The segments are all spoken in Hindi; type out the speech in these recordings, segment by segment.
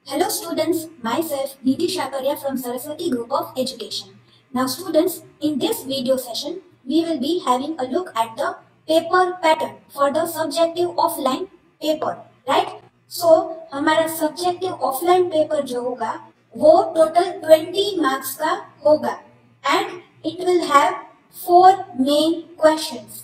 Hello students, myself Niti Shakarya from Saraswati Group of Education. Now students, in this video session, we will be having a look at the paper pattern for the subjective offline paper, right? So, हमारा subjective offline paper जो होगा, वो total 20 marks का होगा and it will have 4 main questions.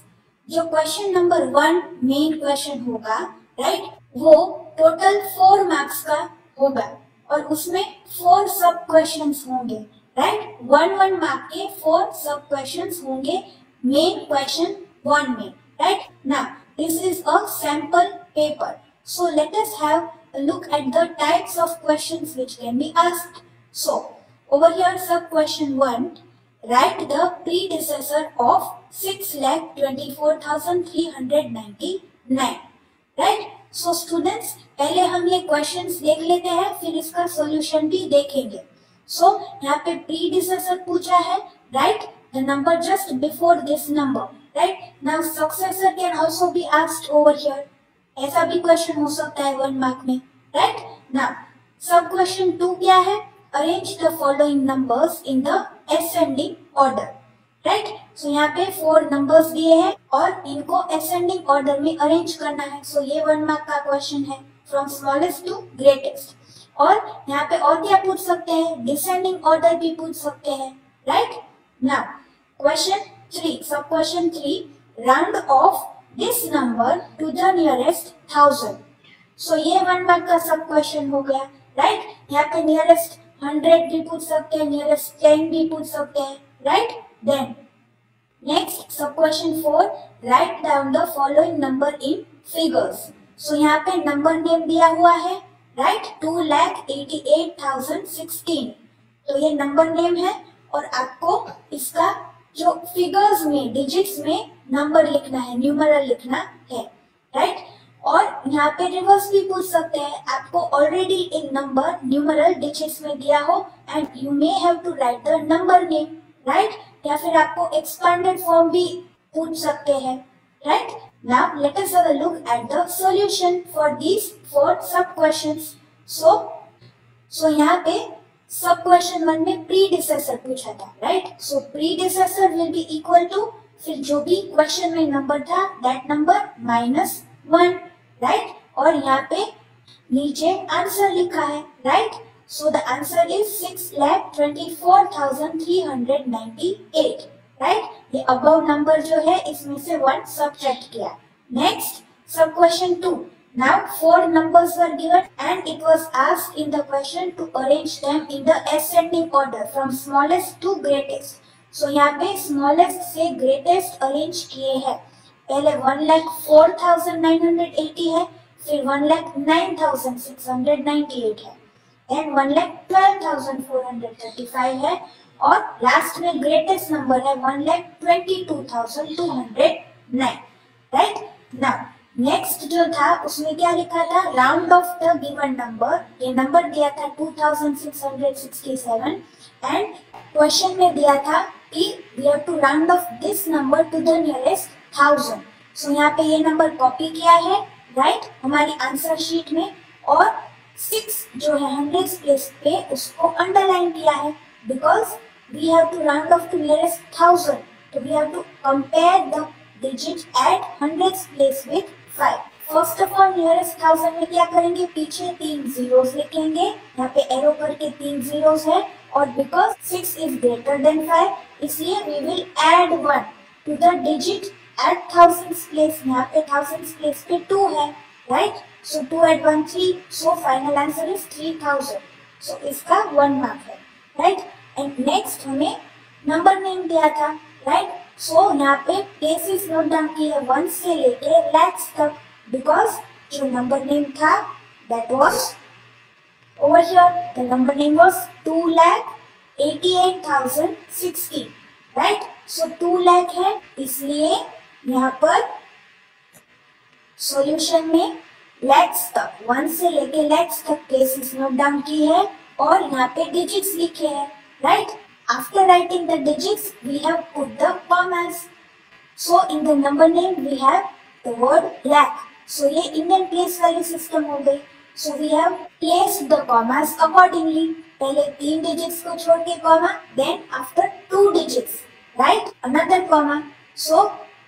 जो क्वेश्चन नंबर 1 मेन क्वेश्चन होगा, राइट, वो टोटल 4 मार्क्स का होगा और उसमें 4 सब क्वेश्चंस होंगे, राइट, 1 मार्क के 4 सब क्वेश्चंस होंगे मेन क्वेश्चन 1 में, right. Now this is a sample paper, so let us have a look at the types of questions which can be asked. So over here, sub question 1, write the predecessor of 6,24,399, right? So students, पहले हम ये questions देख लेते हैं, फिर इसका solution भी देखेंगे. So यहाँ पे predecessor पूछा है, right? The number just before this number, right? Now successor can also be asked over here. ऐसा भी क्वेश्चन हो सकता है 1 मार्क में, राइट. नाउ सब क्वेश्चन 2 क्या है? Arrange the following numbers in the ascending order, right. So यहाँ पे 4 नंबर्स दिए हैं और इनको असेंडिंग ऑर्डर में अरेंज करना है. सो ये 1 मार्क का क्वेश्चन है, फ्रॉम स्मॉलेस्ट टू ग्रेटेस्ट. और यहाँ पे और क्या पूछ सकते हैं? डिसेंडिंग ऑर्डर भी पूछ सकते हैं, राइट. नाउ क्वेश्चन 3, सब question 3, round of this number to the nearest 1000. So ये 1 मार्क का सब क्वेश्चन हो गया, राइट. यहाँ पे नियरेस्ट 100 भी पूछ सकते हैं, नियरेस्ट 10 भी पूछ सकते हैं, right. Then next sub question 4, right down the following number in figures. So यहाँ पे नंबर नेम दिया हुआ है, राइट, 2,88,016. तो ये नंबर नेम है और आपको इसका जो फिगर्स में, डिजिट्स में नंबर लिखना है, न्यूमरल लिखना है, राइट. और यहाँ पे रिवर्स भी पूछ सकते हैं, आपको ऑलरेडी एक नंबर न्यूमरल डिजिट्स में दिया हो and you may have to write the number name, right. या फिर आपको एक्सपांडेड फॉर्म भी पूछ सकते हैं, right. Now let us have a look at the solution for these 4 sub questions. सो यहाँ पे सब क्वेश्चन 1 में प्रीडिसेसर पूछा था, right. So predecessor will be equal to, फिर जो भी क्वेश्चन में नंबर था दैट नंबर -1, राइट. और यहाँ पे नीचे आंसर लिखा है, right. So the answer is 6,24,398, right. ये अबव नंबर जो है इसमें से 1 सब्ट्रैक्ट किया. Next sub question 2, now 4 numbers were given and it was asked in the question to arrange them in the ascending order from smallest to greatest. So यहाँ पे smallest से greatest arrange किए हैं. पहले 1,04,980 है, फिर 1,09,698 है, then 1,12,435 है और लास्ट में greatest number है 1,22,209, right. Now नेक्स्ट जो था उसमें क्या लिखा था? Round off the given number. ये नंबर दिया था 2667 एंड क्वेश्चन में दिया था कि we have to round off this number to the nearest 1000. So यहाँ पे ये नंबर कॉपी किया है, राइट, हमारी आंसर शीट में, और 6 जो है 100 प्लेस पे उसको अंडरलाइन किया है because we have to round off to nearest 1000. तो we have to compare the digit at 100th place with 5. First of all nearest 1000 में क्या करेंगे? पीछे 3 zeros लिखेंगे, यहाँ पे एरो करके 3 zeros है और बिकॉज 6 is greater than 5 इसलिए we will add 1 to the digit at 1000th place. यहाँ पे 1000th place पे 2 है, right. So 2 add 1 3, so final answer is 3000. सो इसका 1 मार्क है, राइट. एंड नेक्स्ट हमें नंबर नेम दिया था, राइट. सो यहाँ पे प्लेसेस नोट डाउन किए 1 से लेके lakhs तक बिकॉज जो नंबर नेम था that was over here, the number name was 2,88,060, right. So 2 lakh है इसलिए यहाँ पर सॉल्यूशन में lakhs तक, 1 से लेके lakhs तक प्लेसेस नोट डाउन की है और यहाँ पे डिजिट्स लिखे हैं, right. After writing the digits, we have put the commas. So in the number name we have the word lakh. So ये Indian place value system हो गई. So we have placed the commas accordingly. पहले 3 digits को छोड़ के comma, then after 2 digits, right? Another comma. So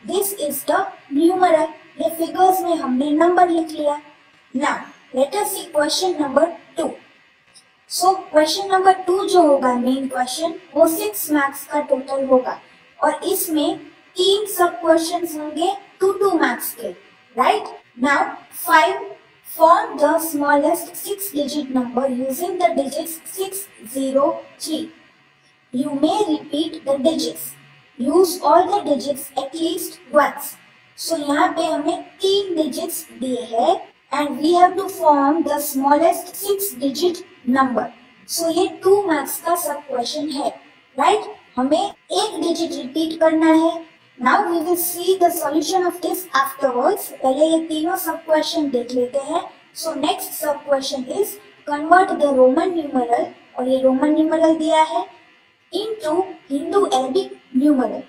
this is the numeral. ये figures में हमने number लिख लिया. Now let us see question number 2. So question number 2 जो होगा main question, वो 6 marks का total होगा और इसमें 3 सब questions होंगे 2 marks के, right? Now 5 form the smallest 6-digit number using the digits 6, 0, 3. You may repeat the digits. Use all the digits at least once. So यहाँ पे हमें 3 digits दिए हैं and we have to form the smallest 6-digit number. So ये 2 marks का सब question है, right? हमें एक digit repeat करना है. Now we will see the solution of this afterwards. पहले ये तीनों सब क्वेश्चन देख लेते हैं. So next सब question is convert the Roman numeral, और ये Roman numeral दिया है, into Hindu Arabic numeral.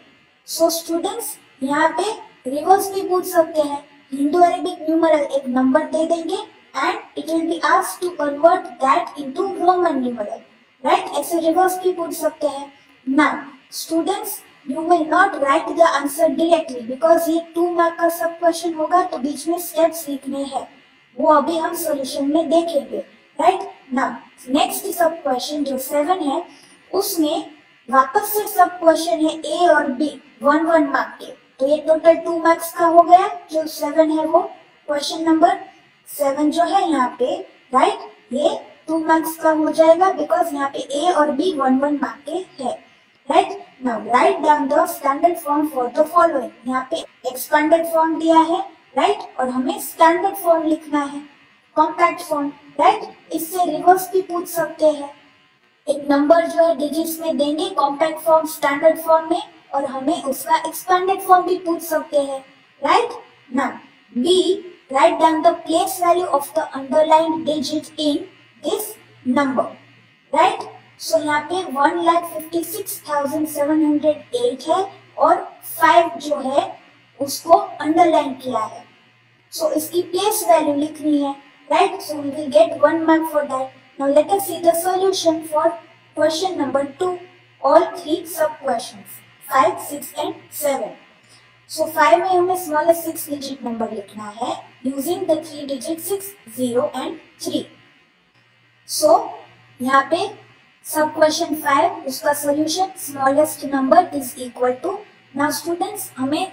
So students यहाँ पे रिवर्स भी पूछ सकते हैं. Hindu Arabic numeral एक नंबर दे देंगे and it will be asked to convert that into Roman numeral, right? ऐसे रिवर्स भी पूछ सकते हैं. Now students you will not write the answer directly because ये 2 mark का सब क्वेश्चन होगा तो बीच में स्टेप्स लिखने हैं, वो अभी हम सॉल्यूशन में देखेंगे, right? Now next sub question जो 7 है उसमें वापस से सब क्वेश्चन है ए और बी 1 मार्क के, तो ये टोटल 2 मार्क्स का हो गया. जो 7 है वो क्वेश्चन नंबर 7 जो है यहाँ पे, राइट, ये 2 मार्क्स का हो जाएगा बिकॉज यहाँ पे ए और बी 1 मार्क के है, right? Now write down the standard form for the following. यहाँ पे expanded form दिया है, right? और हमें standard form लिखना है, compact form, right? इससे reverse भी पूछ सकते हैं. एक नंबर जो है digits में देंगे compact form, standard form में, और हमें उसका expanded form भी पूछ सकते हैं, right? Now B, write down the place value of the underlined digit in this number, right? So यहाँ पे 1,56,708 है और 5 जो है उसको अंडरलाइन किया है. So इसकी प्लेस वैल्यू लिखनी है, right? So we will get 1 mark for that. Now let us see the solution for question number 2. All 3 sub questions 5, 6 and 7. So 5 में हमें smallest 6-digit number लिखना है using the 3 digits 6, 0 and 3. So यहाँ पे सब क्वेश्चन 5 उसका solution smallest number is equal to. Now students हमें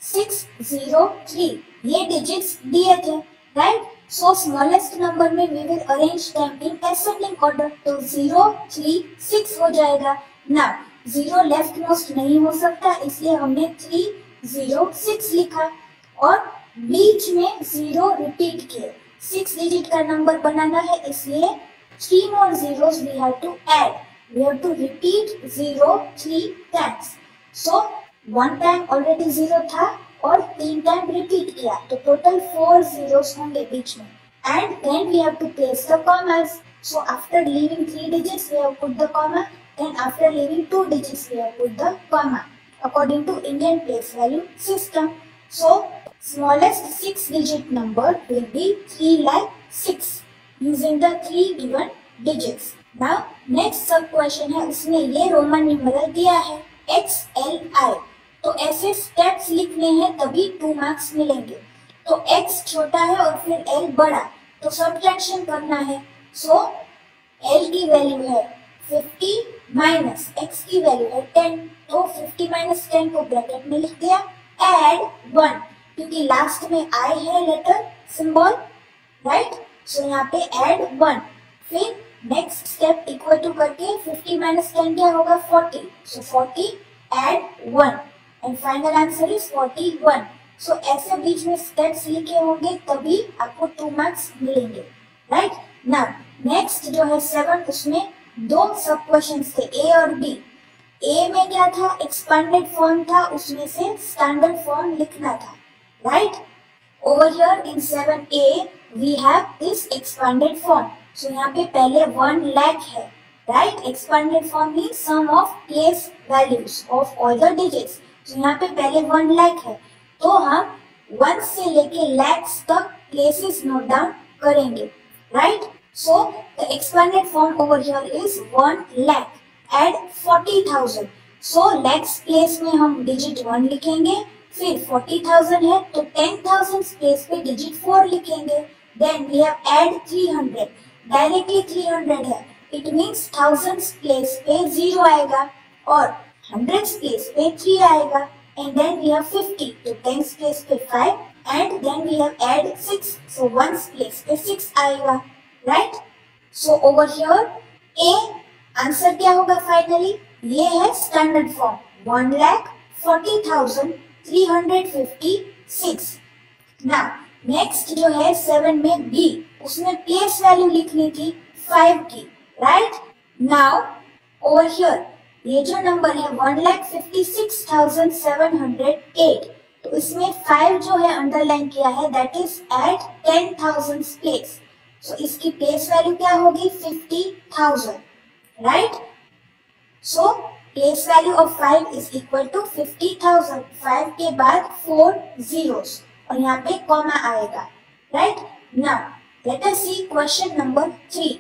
6, 0, 3 ये डिजिट्स दिए थे, राइट? सो स्मॉलेस्ट नंबर में we will arrange them in ascending order, तो 0, 3, 6 हो जाएगा. नाउ 0 लेफ्ट मोस्ट नहीं हो सकता इसलिए हमने 3, 0, 6 लिखा और बीच में 0 रिपीट किए. 6 डिजिट का नंबर बनाना है इसलिए 3 more zeros we have to add. We have to repeat 0 3 times. So 1 time already 0 था और 3 time repeat किया तो total 4 zeros होंगे बीच में. And then we have to place the commas. So after leaving 3 digits we have put the comma. Then after leaving 2 digits we have put the comma according to Indian place value system. So smallest 6-digit number will be 3,06. Using the 3 given digits. Now next sub question है उसमें ये रोमन न्यूमेरल दिया है XLI, तो ऐसे स्टेप्स लिखने हैं तभी 2 मार्क्स मिलेंगे. तो X छोटा है और फिर L बड़ा, तो सब्ट्रैक्शन करना है. सो L की वैल्यू है 50 माइनस X की वैल्यू है 10, तो 50 माइनस 10 को ब्रैकेट में लिख दिया. एड 1 क्योंकि लास्ट में I है लेटर सिंबल, राइट? सो यहाँ पे ऐड 1. फिर नेक्स्ट स्टेप इक्वल टू करके 50 माइनस 10 क्या होगा 40. सो 40 add 1 and final answer is 41. सो ऐसे बीच में स्टेप्स लिखे होंगे तभी आपको 2 मार्क्स मिलेंगे, राइट? नाउ नेक्स्ट जो है 7 उसमें 2 सब क्वेश्चंस थे ए और बी. ए में क्या था एक्सपेंडेड फॉर्म था, उसमें से स्टैंडर्ड फॉर्म लिखना था, right? Over here in 7A we have this expanded form. So यहाँ पे पहले 1 lakh है, right? Expanded form means sum of place values of all the digits. So यहाँ पे पहले 1 lakh है, तो हम 1 से लेके lakhs तक places नोट डाउन करेंगे. right? So the expanded form over here is 1 lakh. Add 40,000. So lakhs place में हम डिजिट 1 लिखेंगे, फिर 40,000 है तो 10,000 प्लेस पे डिजिट 4 लिखेंगे. Then we have add 300. Directly 300 है, इट मीन्स thousands प्लेस पे 0 आएगा और hundreds प्लेस पे 3 आएगा. And then we have 50, तो tens प्लेस पे 5 and then we have add 6, so ones place पे 6 आएगा, right? So over here A answer क्या होगा फाइनली? ये है स्टैंडर्ड फॉर्म 1,40,356. नाउ नेक्स्ट जो है 7 में B, उसमें प्लेस वैल्यू लिखनी थी 5 की, राइट? नाउ ओवर हियर ये जो नंबर है 1,56,708, तो इसमें 5 जो है अंडरलाइन किया है, that is at 10,000 place. So इसकी प्लेस वैल्यू क्या होगी? 50,000, right? So place value of 5 is equal to 50,000. 5 के बाद 4 zeros और यहाँ पे कॉमा आएगा, right? Now let us see question number 3.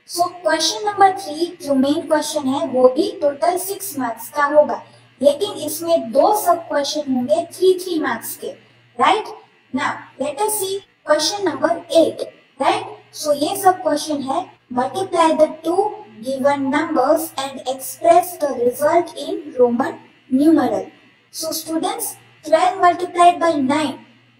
So question number 3 जो मेन क्वेश्चन है वो भी टोटल 6 मार्क्स का होगा, लेकिन इसमें 2 सब क्वेश्चन होंगे 3 मार्क्स के, right? Now let us see question number 8, right? सो ये सब क्वेश्चन है multiply the two given numbers and express the result in Roman numeral. So students 12 multiplied by 9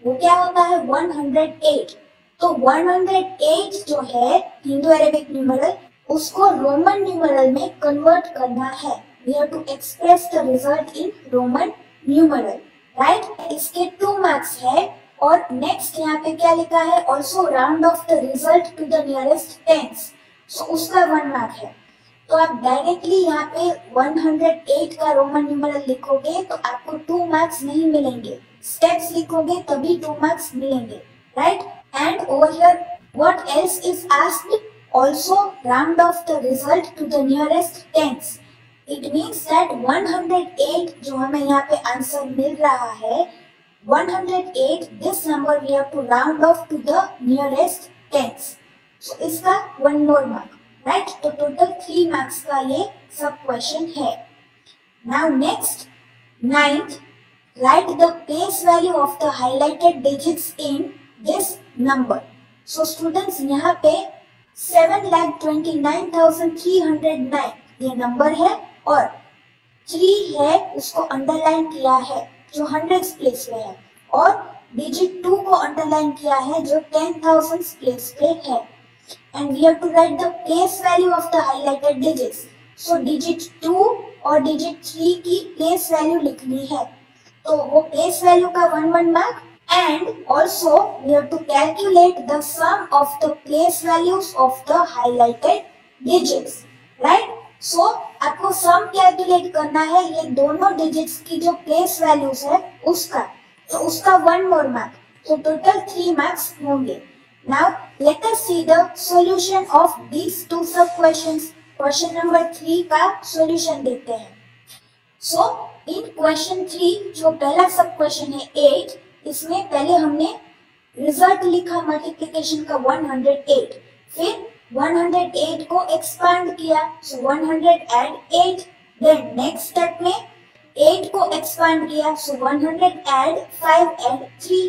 वो क्या होता है? 108. तो 108 जो है हिंदू अरेबिक न्यूमरल, उसको रोमन न्यूमरल में कन्वर्ट करना है. We have to express the result in Roman numeral, right? इसके 2 मार्क्स है और नेक्स्ट यहाँ पे क्या लिखा है? Also round off the result to the nearest tens. So उसका 1 मार्क है. तो आप डायरेक्टली यहाँ पे 108 का रोमन न्यूमरल लिखोगे तो आपको 2 मार्क्स नहीं मिलेंगे. स्टेप्स लिखोगे तभी 2 मार्क्स मिलेंगे, right? And over here, what else is asked? Also round off the result to the nearest tens. It means that 108 जो हमें यहाँ पे आंसर मिल रहा है 108, this number we have to round off to the nearest tens. So इसका 1 more mark, right? तो टोटल 3 मार्क्स का ये सब क्वेश्चन है. Now next 9th, write the place value of the highlighted digits in this number. So students यहाँ पे 7,29,309 ये नंबर है और 3 है उसको अंडरलाइन किया है जो हंड्रेड्स प्लेस पे है और डिजिट 2 को अंडरलाइन किया है जो 10,000 प्लेस पे है. And we have to write the place value of the highlighted digits. So digit 2 और डिजिट 3 की प्लेस वैल्यू लिखनी है, तो वो प्लेस वैल्यू का 1 mark. And also we have to calculate the sum of the place values of the highlighted digits, right? So आपको sum calculate करना है ये दोनों digits की जो place values है उसका, तो उसका 1 more mark. So total 3 marks होंगे. Now let us see the solution of these 2 sub questions. Question number 3 का solution देखते हैं. So in question 3 जो पहला सब question है 8, इसमें पहले हमने रिजल्ट लिखा मल्टीप्लिकेशन का 108, फिर 108 को एक्सपांड किया, सो 100 एड 8. देन नेक्स्ट स्टेप में 8 को एक्सपांड किया, सो 100 एड 5 एड 3,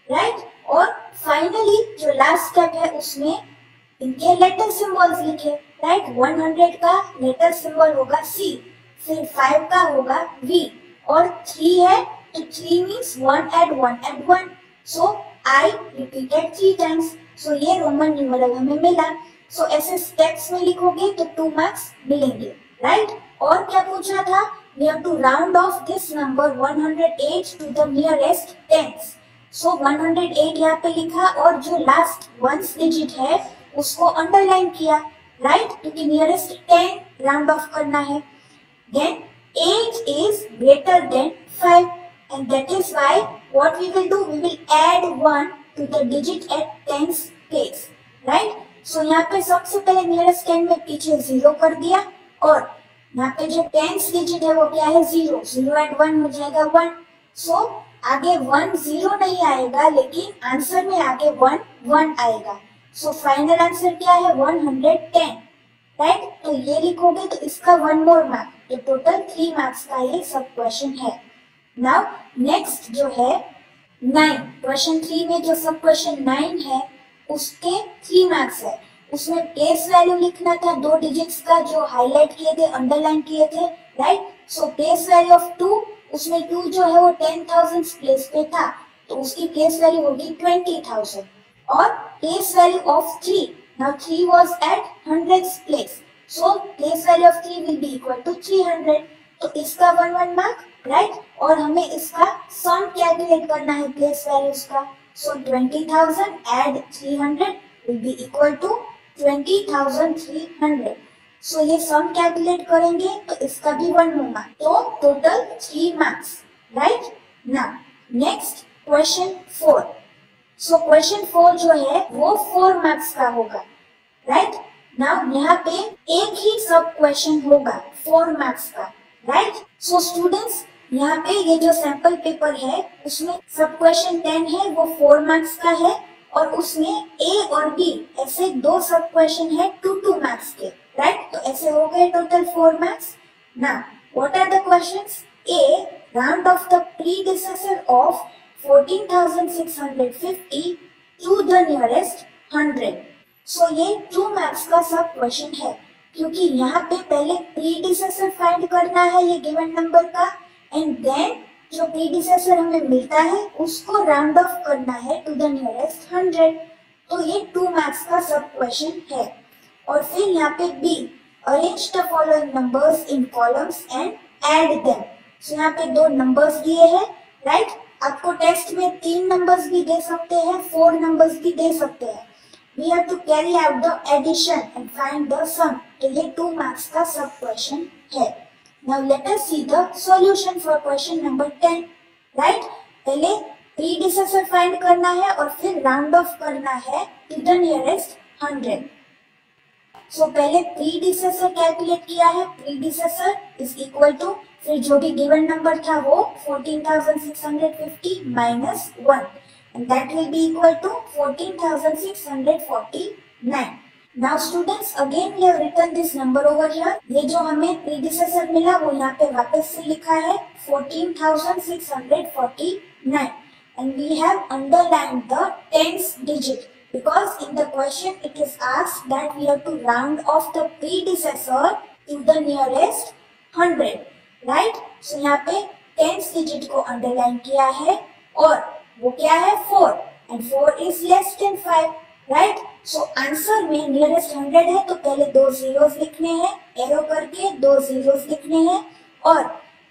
राइट? और फाइनली जो लास्ट स्टेप है उसमें इनके लेटर सिंबल्स लिखे, राइट? 100 का लेटर सिंबल होगा C, फिर 5 का होगा V और 3 है तो 3 means 1 add 1 add 1. So I repeated 3 times. So ये रोमन न्यूमरल हमें मिला. So ऐसे स्टेप्स में लिखोगे तो 2 मार्क्स मिलेंगे, राइट? और क्या पूछा था? We have to round off this number 108 to the nearest tens. So 108 यहाँ पे लिखा और जो लास्ट वंस डिजिट है उसको अंडरलाइन किया, राइट? क्योंकि नियरेस्ट 10 राउंड ऑफ करना है. Then 8 is greater than 5. And that is why what we will do, we will add 1 to the digit at tens place, right? So यहाँ पे सबसे पहले nearest 10 में पीछे 0 कर दिया और यहाँ पे जो tens digit है वो क्या है? 0. 0 एड 1 हो जाएगा 1. So आगे 1 0 नहीं आएगा, लेकिन आंसर में आगे 1 1 आएगा. सो फाइनल आंसर क्या है 110, राइट। तो ये लिखोगे तो इसका 1 मोर मार्क, तो टोटल 3 मार्क्स का ये सब क्वेश्चन है। नाउ नेक्स्ट जो है 9, क्वेश्चन 3 में जो सब क्वेश्चन 9 है उसके 3 मार्क्स है। उसमें प्लेस वैल्यू लिखना था 2 डिजिट्स का जो हाईलाइट किए थे, अंडरलाइन किए थे, right. So place value of 2, उसमें 2 जो है वो 10,000 प्लेस पे था तो उसकी प्लेस वैल्यू होगी 20,000। और place value of 3, now 3 was at 100th place, so place value of 3 will be equal to 300, तो इसका 1 मार्क, राइट। और हमें इसका सम कैलकुलेट करना है प्लेस वैल्यूज का, so 20,000 add 300 will be equal to 20,300। So ये सम कैलकुलेट करेंगे तो इसका भी 1 मार्क, तो total 3 marks, right. Now next question 4। So question 4 जो है वो 4 मार्क्स का होगा, राइट। नाउ यहाँ पे एक ही सब क्वेश्चन होगा 4 मार्क्स का, राइट। सो स्टूडेंट्स यहाँ पे ये जो सैंपल पेपर है उसमें सब क्वेश्चन 10 है वो 4 मार्क्स का है, और उसमें ए और बी ऐसे 2 सब क्वेश्चन है 2 मार्क्स के, राइट। तो ऐसे हो गए total 4 marks. Now what are the questions? A, round off the predecessor of 14,650 to the nearest 100। So ये 2 मार्क्स का सब क्वेश्चन है, क्योंकि यहाँ पे पहले प्रीडिसेसर फाइंड करना है ये गिवन नंबर का, एंड देन जो प्रीडिसेसर हमें मिलता है उसको राउंड ऑफ करना है टू द नियरेस्ट 100। तो ये 2 मार्क्स का सब क्वेश्चन है। और फिर यहाँ पे B, arrange the following numbers in columns and add them. So यहाँ पे 2 नंबर्स दिए हैं, राइट। आपको टेस्ट में 3 नंबर्स भी दे सकते हैं, 4 नंबर्स भी दे सकते हैं। We have to carry out the addition and find the sum. तो ये 2 मार्क्स का सब क्वेश्चन है। Now let us see the solution for question number 10. Right? पहले predecessor find करना है और फिर round off करना है to the nearest 100. So पहले predecessor calculate किया है, predecessor is equal to फिर जो भी given number था वो 14,650 minus 1. And that will be equal to 14,649. Now students, again we have written this number over here. ये जो हमें predecessor मिला वो यहाँ पे वापस से लिखा है 14,649. And we have underlined the tens digit because in the question it is asked that we have to round off the predecessor to the nearest 100. Right? So यहाँ पे tens digit को underline किया है और वो क्या है 4 and 4 is less than 5, right? So answer में नियरेस्ट 100 है तो पहले 2 zeros लिखने हैं, एरो करके 2 zeros लिखने हैं, और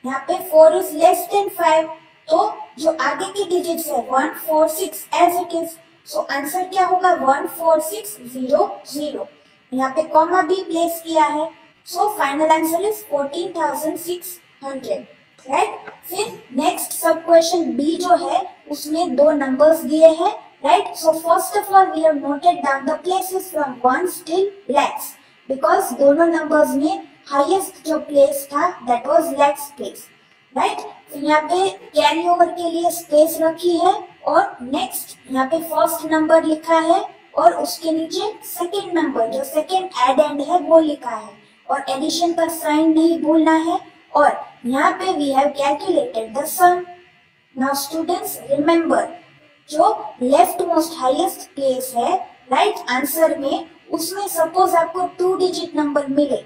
यहाँ पे 4 is less than 5 तो जो आगे की डिजिट्स है 146 as it is. So answer क्या होगा 14600. यहाँ पे कॉमा भी प्लेस किया है, so final answer is 14,600, right. फिर नेक्स्ट सब क्वेश्चन बी जो है उसमें 2 नंबर्स दिए हैं, right. So first of all we have noted down the places from 1 till lakhs because दोनों नंबर्स में हाईएस्ट जो प्लेस था that was lakhs place, right. फिर यहाँ पे कैरी ओवर के लिए स्पेस रखी है और नेक्स्ट यहाँ पे फर्स्ट नंबर लिखा है और उसके नीचे सेकेंड नंबर जो सेकेंड एड एंड है वो लिखा है, और एडिशन का साइन नहीं भूलना है, और यहाँ पे we have calculated the sum. Now students remember जो लेफ्ट मोस्ट हाईएस्ट प्लेस है राइट आंसर में, उसमें सपोज आपको 2 डिजिट नंबर मिले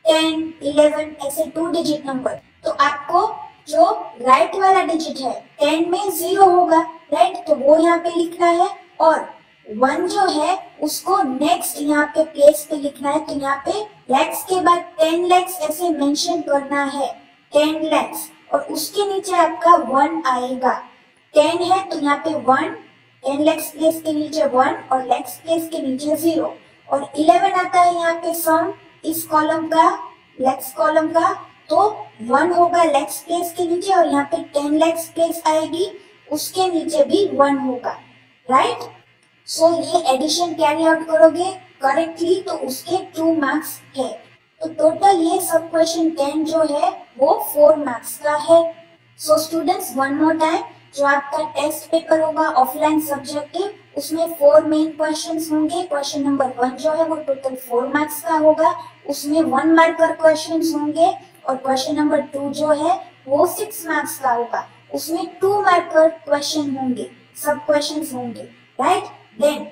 10, 11 ऐसे 2 डिजिट नंबर, तो आपको जो राइट वाला डिजिट है 10 में 0 होगा, राइट। तो वो यहाँ पे लिखना है, और 1 जो है उसको नेक्स्ट यहाँ पे प्लेस पे लिखना है। तो यहाँ पे लैक्स के बाद 10 lakhs ऐसे मेंशन करना है, 10 lakhs, और उसके नीचे आपका 1 आएगा। 10 है तो यहाँ पे 1, 10 lakhs प्लेस के नीचे 1 और lakhs प्लेस के नीचे 0, और 11 आता है यहाँ पे सम इस कॉलम का, lakhs कॉलम का, तो 1 होगा lakhs प्लेस के नीचे और यहाँ पे 10 lakhs प्लेस आएगी, उसके नीचे भी 1 होगा, राइट। सो ये एडिशन कैरी आउट करोगे करेक्टली तो उसके 2 मार्क्स है। तो टोटल ये सब क्वेश्चन 10 जो है वो 4 मार्क्स का है। So students one more time, जो आपका टेस्ट पेपर होगा ऑफलाइन सब्जेक्टिव, उसमें 4 मेन क्वेश्चंस होंगे। क्वेश्चन नंबर 1 जो है वो टोटल 4 मार्क्स का होगा, उसमें 1 मार्कर क्वेश्चंस होंगे। और क्वेश्चन नंबर 2 जो है वो 6 मार्क्स का होगा, उसमें 2 मार्कर क्वेश्चन होंगे, सब क्वेश्चंस होंगे, राइट। देन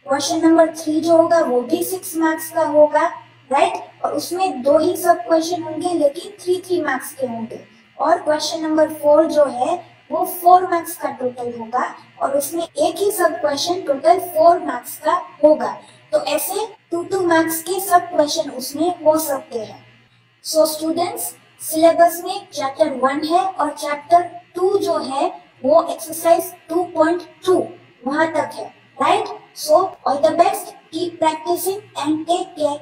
क्वेश्चन नंबर 3 जो होगा वो भी 6 मार्क्स का होगा, राइट, और उसमें 2 ही सब क्वेश्चन होंगे लेकिन 3 मार्क्स के होंगे। और क्वेश्चन नंबर 4 जो है वो 4 मार्क्स का टोटल होगा और उसमें एक ही सब क्वेश्चन टोटल 4 मार्क्स का होगा। तो ऐसे 2 मार्क्स के सब क्वेश्चन उसमें हो सकते हैं। सो स्टूडेंट्स, सिलेबस में चैप्टर 1 है और चैप्टर 2 जो है वो एक्सरसाइज 2.2 वहां तक है, right. So all the best, keep practising and take care.